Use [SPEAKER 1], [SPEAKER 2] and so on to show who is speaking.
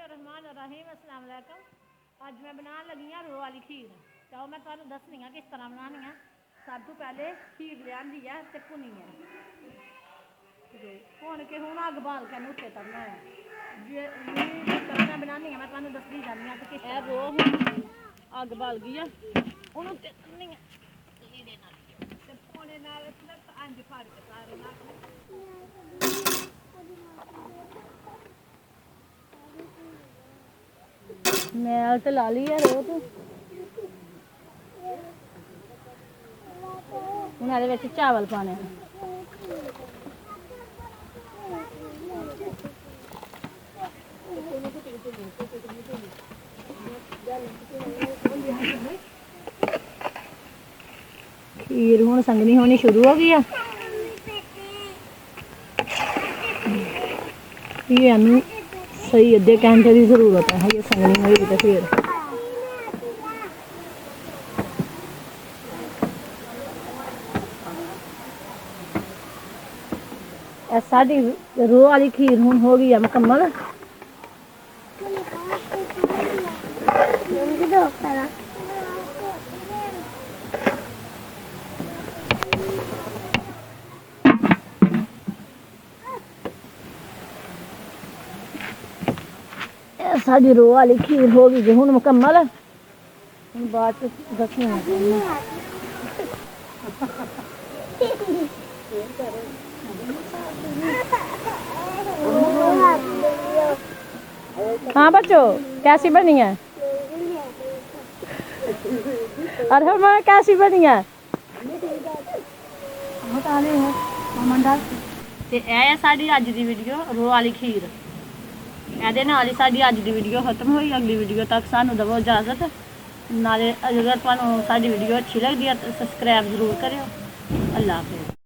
[SPEAKER 1] बिस्मिल्लाहिर्रहमानिर्रहीम अस्सलाम वालेकुम। अज मैं बनाने लगी हाँ रो वाली खीर। तो मैं तुहानू दसनी हाँ किस तरह बनानी है। सब तो पहले खीर लियांदी है ते भुनी है, भुन के हूँ अग बाल के उत्ते तरना है। जे जिस तरह मैं बनानी है मैं तुहानू दसदी जानी हाँ कि किस तरह रो अग बाल गई है हूँ उत्ते तरनी है। भुने नाल इंज फड़ के सारे मैल तो ला ली है रो तू हूँ ये चावल पाने खीर हूँ संगनी होनी शुरू हो गई है। ये सही अद्धे घंटे की जरूरत है ये संगनी हुई तो फिर साड़ी रो वाली खीर हूँ हो गई है मुकम्मल। साड़ी रो वाली खीर हो गई हूँ मुकम्मल। हूँ बाद दसनी हाँ बच्चों कैसी बनी है। अरे मैं कैसी बनी है ते है साड़ी अज दी वीडियो रो वाली खीर। ਇਹਦੇ ਨਾਲ ਹੀ ਸਾਡੀ ਅੱਜ ਦੀ ਵੀਡੀਓ ਖਤਮ ਹੋਈ। ਅਗਲੀ ਵੀਡੀਓ ਤੱਕ ਸਾਨੂੰ ਦਿਓ ਇਜਾਜ਼ਤ। ਨਾਲੇ ਅਗਰ ਤੁਹਾਨੂੰ ਸਾਡੀ ਵੀਡੀਓ ਅੱਛੀ ਲੱਗਦੀ ਹੈ ਤਾਂ ਸਬਸਕ੍ਰਾਈਬ ਜ਼ਰੂਰ ਕਰਿਓ। ਅੱਲਾ ਹਾਫਿਜ਼।